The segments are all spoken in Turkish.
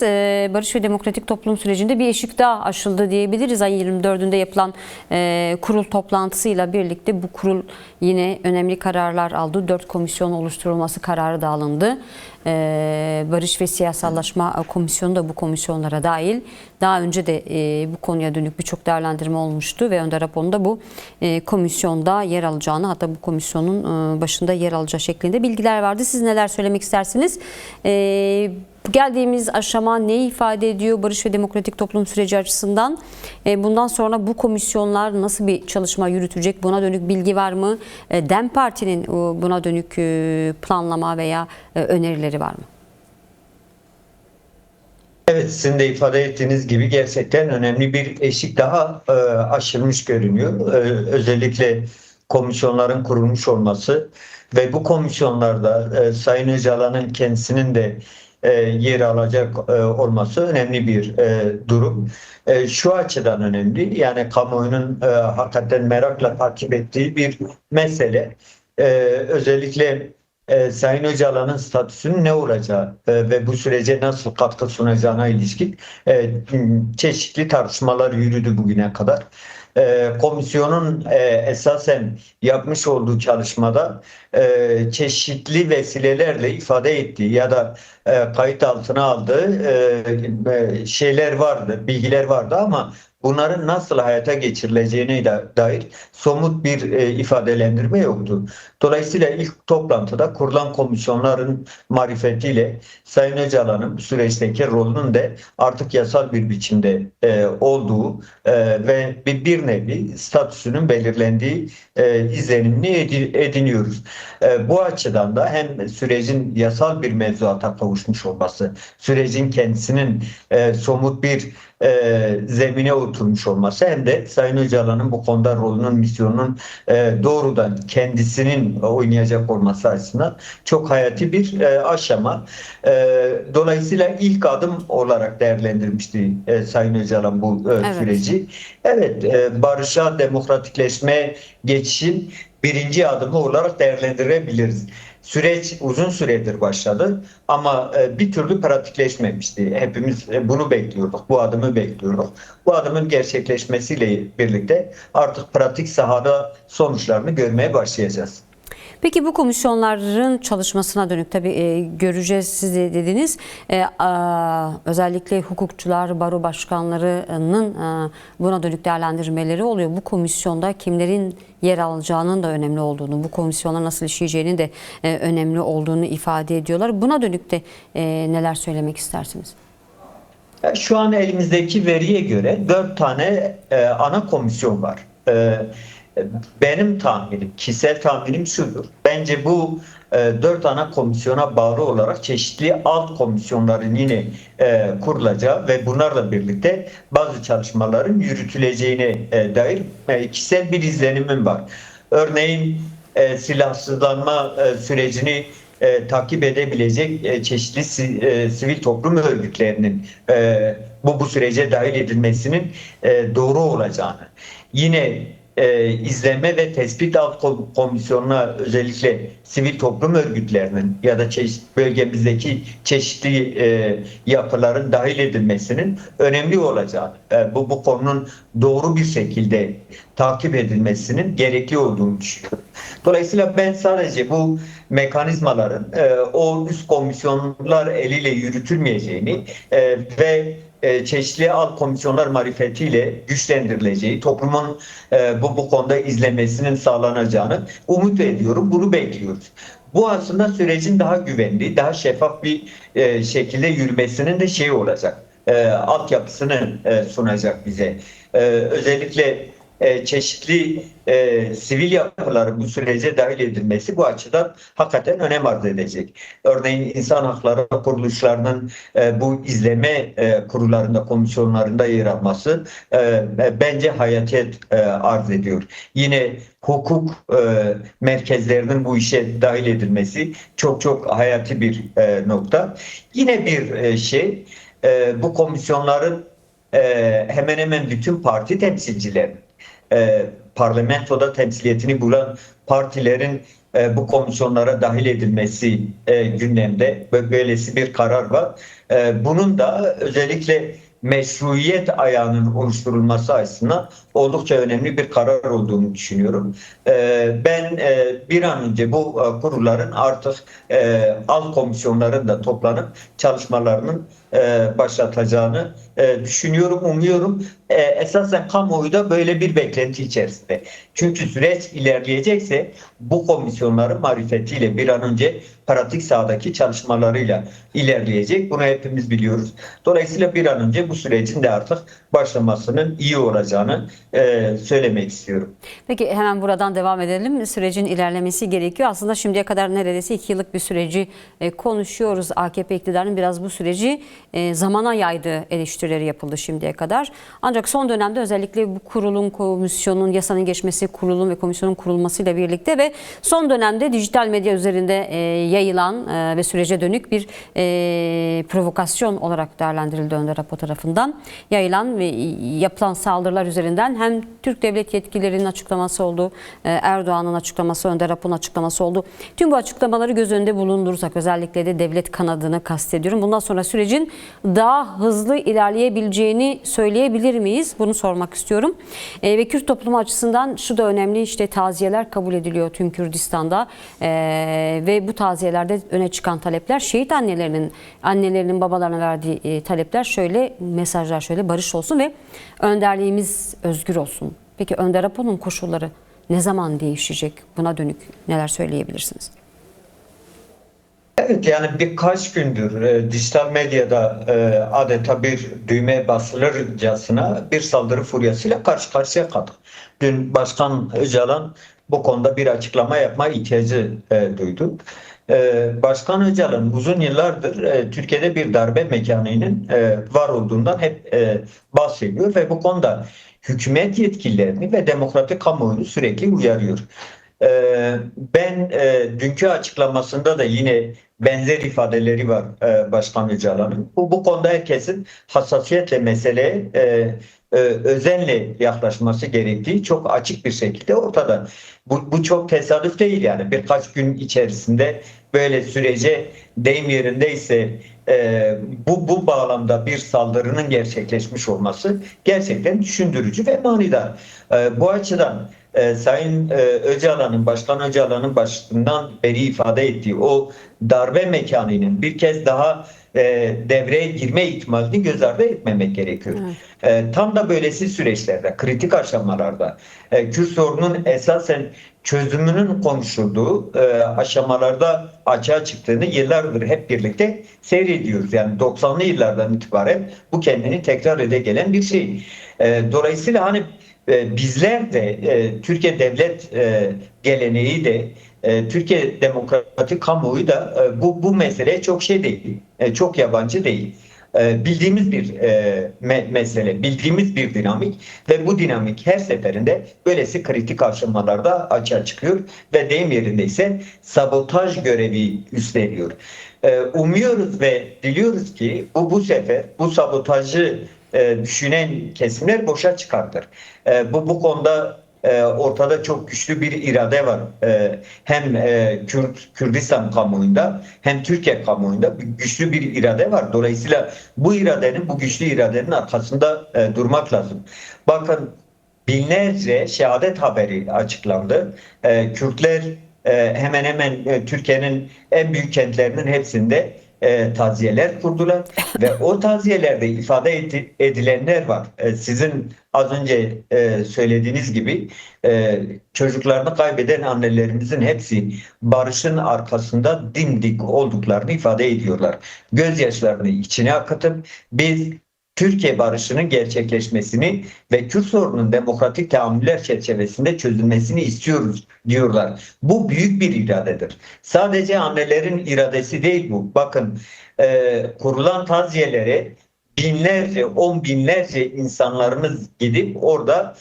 Barış ve Demokratik Toplum sürecinde bir eşik daha aşıldı diyebiliriz. Ayın 24'ünde yapılan kurul toplantısıyla birlikte bu kurul yine önemli kararlar aldı. 4 komisyon oluşturulması kararı da alındı. Barış ve Siyasallaşma Komisyonu da bu komisyonlara dahil. Daha önce de bu konuya dönük birçok değerlendirme olmuştu ve Önder Apo'nun da bu komisyonda yer alacağını, hatta bu komisyonun başında yer alacağı şeklinde bilgiler vardı. Siz neler söylemek istersiniz? Geldiğimiz aşama neyi ifade ediyor Barış ve Demokratik Toplum süreci açısından? Bundan sonra bu komisyonlar nasıl bir çalışma yürütecek? Buna dönük bilgi var mı? DEM Parti'nin buna dönük planlama veya önerileri var mı? Evet, sizin de ifade ettiğiniz gibi gerçekten önemli bir eşik daha aşılmış görünüyor. Özellikle komisyonların kurulmuş olması ve bu komisyonlarda Sayın Öcalan'ın kendisinin de yer alacak olması önemli bir durum. Şu açıdan önemli, yani kamuoyunun hakikaten merakla takip ettiği bir mesele. Özellikle Sayın Öcalan'ın statüsünün ne olacağı ve bu sürece nasıl katkı sunacağına ilişkin çeşitli tartışmalar yürüdü bugüne kadar. Komisyonun esasen yapmış olduğu çalışmada çeşitli vesilelerle ifade ettiği ya da kayıt altına aldığı şeyler vardı, bilgiler vardı ama bunların nasıl hayata geçirileceğine dair somut bir ifadelendirme yoktu. Dolayısıyla ilk toplantıda kurulan komisyonların marifetiyle Sayın Öcalan'ın bu süreçteki rolünün de artık yasal bir biçimde olduğu ve bir nevi statüsünün belirlendiği izlenimini ediniyoruz. Bu açıdan da hem sürecin yasal bir mevzuata kavuşmuş olması, sürecin kendisinin somut bir zemine oturmuş olması hem de Sayın Öcalan'ın bu konuda rolünün, misyonunun doğrudan kendisinin oynayacak olması açısından çok hayati bir aşama. Dolayısıyla ilk adım olarak değerlendirmişti Sayın Öcalan bu süreci. Evet, barışa, demokratikleşmeye geçişin birinci adımı olarak değerlendirebiliriz. Süreç uzun süredir başladı ama bir türlü pratikleşmemişti. Hepimiz bunu bekliyorduk, bu adımı bekliyorduk. Bu adımın gerçekleşmesiyle birlikte artık pratik sahada sonuçlarını görmeye başlayacağız. Peki bu komisyonların çalışmasına dönük tabii göreceğiz, siz de dediniz. Özellikle hukukçular, baro başkanlarının buna dönük değerlendirmeleri oluyor. Bu komisyonda kimlerin yer alacağının da önemli olduğunu, bu komisyonlar nasıl işleyeceğinin de önemli olduğunu ifade ediyorlar. Buna dönük de neler söylemek istersiniz? Şu an elimizdeki veriye göre 4 tane ana komisyon var. Benim tahminim, kişisel tahminim şudur. Bence bu 4 ana komisyona bağlı olarak çeşitli alt komisyonların yine kurulacağı ve bunlarla birlikte bazı çalışmaların yürütüleceğine dair kişisel bir izlenimim var. Örneğin silahsızlanma sürecini takip edebilecek çeşitli sivil toplum örgütlerinin bu sürece dahil edilmesinin doğru olacağını, yine izleme ve tespit alt komisyonuna özellikle sivil toplum örgütlerinin ya da bölgemizdeki çeşitli yapıların dahil edilmesinin önemli olacağını, bu konunun doğru bir şekilde takip edilmesinin gerekli olduğunu düşünüyorum. Dolayısıyla ben sadece bu mekanizmaların o üst komisyonlar eliyle yürütülmeyeceğini ve çeşitli alt komisyonlar marifetiyle güçlendirileceği, toplumun bu konuda izlemesinin sağlanacağını umut ediyorum. Bunu bekliyoruz. Bu aslında sürecin daha güvenli, daha şeffaf bir şekilde yürümesinin de şeyi olacak. Altyapısını sunacak bize. Özellikle çeşitli sivil yapıların bu sürece dahil edilmesi bu açıdan hakikaten önem arz edecek. Örneğin insan hakları kuruluşlarının bu izleme kurullarında, komisyonlarında yer alması bence hayatiyet arz ediyor. Yine hukuk merkezlerinin bu işe dahil edilmesi çok hayati bir nokta. Yine bir bu komisyonların hemen hemen bütün parti temsilcileri parlamentoda temsiliyetini bulan partilerin bu komisyonlara dahil edilmesi gündemde. Böylesi bir karar var. Bunun da özellikle meşruiyet ayağının oluşturulması açısından oldukça önemli bir karar olduğunu düşünüyorum. Ben bir an önce bu kurulların artık alt komisyonların da toplanıp çalışmalarının başlatacağını düşünüyorum, umuyorum. Esasen kamuoyu da böyle bir beklenti içerisinde. Çünkü süreç ilerleyecekse bu komisyonların marifetiyle bir an önce pratik sahadaki çalışmalarıyla ilerleyecek. Bunu hepimiz biliyoruz. Dolayısıyla bir an önce bu sürecin de artık başlamasının iyi olacağını söylemek istiyorum. Peki hemen buradan devam edelim. Sürecin ilerlemesi gerekiyor. Aslında şimdiye kadar neredeyse 2 yıllık bir süreci konuşuyoruz. AKP iktidarının biraz bu süreci zamana yaydığı eleştirileri yapıldı şimdiye kadar. Ancak son dönemde özellikle bu kurulun, komisyonun, yasanın geçmesi, kurulun ve komisyonun kurulmasıyla birlikte ve son dönemde dijital medya üzerinde yayılan ve sürece dönük bir provokasyon olarak değerlendirildi Önder Apo tarafından. Yayılan ve yapılan saldırılar üzerinden hem Türk devlet yetkililerinin açıklaması oldu, Erdoğan'ın açıklaması, Önder Apo'nun açıklaması oldu. Tüm bu açıklamaları göz önünde bulundurursak, özellikle de devlet kanadını kastediyorum. Bundan sonra sürecin daha hızlı ilerleyebileceğini söyleyebilir miyiz? Bunu sormak istiyorum. Ve Kürt toplumu açısından şu da önemli, işte taziyeler kabul ediliyor tüm Kürdistan'da ve bu taziyelerde öne çıkan talepler, şehit annelerinin babalarına verdiği talepler şöyle, mesajlar şöyle: barış olsun ve önderliğimiz özgür olsun. Peki Önder Apo'nun koşulları ne zaman değişecek? Buna dönük neler söyleyebilirsiniz? Evet, yani birkaç gündür dijital medyada adeta bir düğmeye basılırcasına bir saldırı furyasıyla karşı karşıya kaldık. Dün Başkan Öcalan bu konuda bir açıklama yapma ihtiyacı duydu. Başkan Öcalan uzun yıllardır Türkiye'de bir darbe mekanının var olduğundan hep bahsediyor ve bu konuda hükümet yetkililerini ve demokratik kamuoyunu sürekli uyarıyor. Ben dünkü açıklamasında da yine benzer ifadeleri var Başkan Öcalan'ın. Bu konuda herkesin hassasiyetle meseleye özenle yaklaşması gerektiği çok açık bir şekilde ortada. Bu çok tesadüf değil, yani birkaç gün içerisinde böyle sürece deyim yerindeyse bu bağlamda bir saldırının gerçekleşmiş olması gerçekten düşündürücü ve manidar. Bu açıdan Sayın Öcalan'ın, Başkan Öcalan'ın başından beri ifade ettiği o darbe mekanının bir kez daha devreye girme ihtimalini göz ardı etmemek gerekiyor. Tam da böylesi süreçlerde, kritik aşamalarda Kürt sorunun esasen çözümünün konuşulduğu aşamalarda açığa çıktığını yıllardır hep birlikte seyrediyoruz. Yani 90'lı yıllardan itibaren bu kendini tekrar ede gelen bir şey. Dolayısıyla hani bizler de Türkiye devlet geleneği de Türkiye demokratik kamuoyu da bu meseleye çok şey değil, çok yabancı değil. Bildiğimiz bir mesele, bildiğimiz bir dinamik ve bu dinamik her seferinde böylesi kritik aşamalarda açığa çıkıyor ve deyim yerindeyse sabotaj görevi üstleniyor. Umuyoruz ve diliyoruz ki bu sefer bu sabotajı düşünen kesimler boşa çıkartır. Bu konuda ortada çok güçlü bir irade var. Hem Kürdistan kamuoyunda hem Türkiye kamuoyunda güçlü bir irade var. Dolayısıyla bu güçlü iradenin arkasında durmak lazım. Bakın, binlerce şehadet haberi açıklandı. Kürtler hemen hemen Türkiye'nin en büyük kentlerinin hepsinde taziyeler kurdular ve o taziyelerde ifade edilenler var. Sizin az önce söylediğiniz gibi çocuklarını kaybeden annelerimizin hepsi barışın arkasında dimdik olduklarını ifade ediyorlar. Gözyaşlarını içine akıtıp biz Türkiye barışının gerçekleşmesini ve Kürt sorunun demokratik tahammüller çerçevesinde çözülmesini istiyoruz diyorlar. Bu büyük bir iradedir. Sadece annelerin iradesi değil bu. Bakın, kurulan taziyelere binlerce, on binlerce insanlarımız gidip orada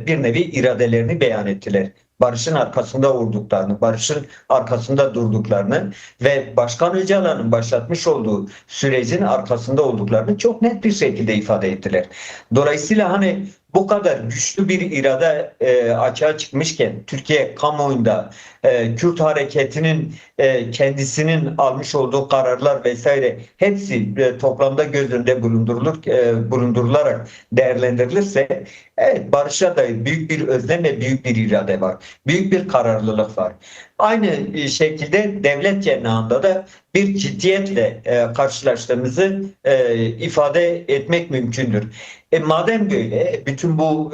bir nevi iradelerini beyan ettiler. Barışın arkasında olduklarını, barışın arkasında durduklarını ve Başkan Öcalan'ın başlatmış olduğu sürecin arkasında olduklarını çok net bir şekilde ifade ettiler. Dolayısıyla hani bu kadar güçlü bir irade açığa çıkmışken Türkiye kamuoyunda Kürt hareketinin kendisinin almış olduğu kararlar vesaire hepsi toplamda göz önünde bulundurularak değerlendirilirse evet, barışa dair büyük bir özlem ve büyük bir irade var. Büyük bir kararlılık var. Aynı şekilde devlet cenahında da bir ciddiyetle karşılaştığımızı ifade etmek mümkündür. Madem böyle bütün bu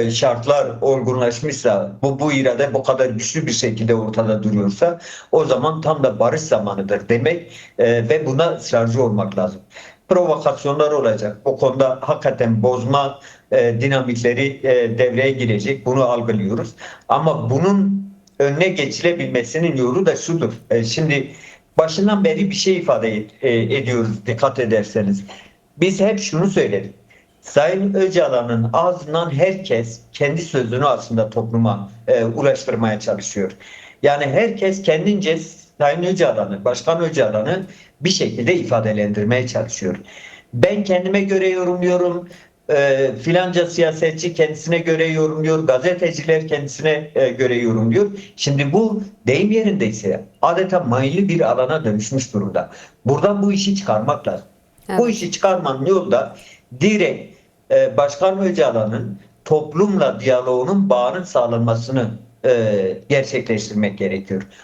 şartlar olgunlaşmışsa, bu irade bu kadar güçlü bir şekilde ortada duruyorsa, o zaman tam da barış zamanıdır demek ve buna ısrarcı olmak lazım. Provokasyonlar olacak. O konuda hakikaten bozma dinamikleri devreye girecek. Bunu algılıyoruz. Ama bunun önüne geçilebilmesinin yolu da şudur. Şimdi başından beri bir şey ifade ediyoruz, dikkat ederseniz. Biz hep şunu söyledik. Sayın Öcalan'ın ağzından herkes kendi sözünü aslında topluma ulaştırmaya çalışıyor. Yani herkes kendince Sayın Öcalan'ı, Başkan Öcalan'ı bir şekilde ifadelendirmeye çalışıyor. Ben kendime göre yorumluyorum, filanca siyasetçi kendisine göre yorumluyor, gazeteciler kendisine göre yorumluyor. Şimdi bu deyim yerindeyse adeta mayınlı bir alana dönüşmüş durumda. Buradan bu işi çıkarmak lazım. Evet. Bu işi çıkarmanın yolu da direkt Başkan Öcalan'ın toplumla diyaloğunun bağının sağlanmasını gerçekleştirmek gerekiyor.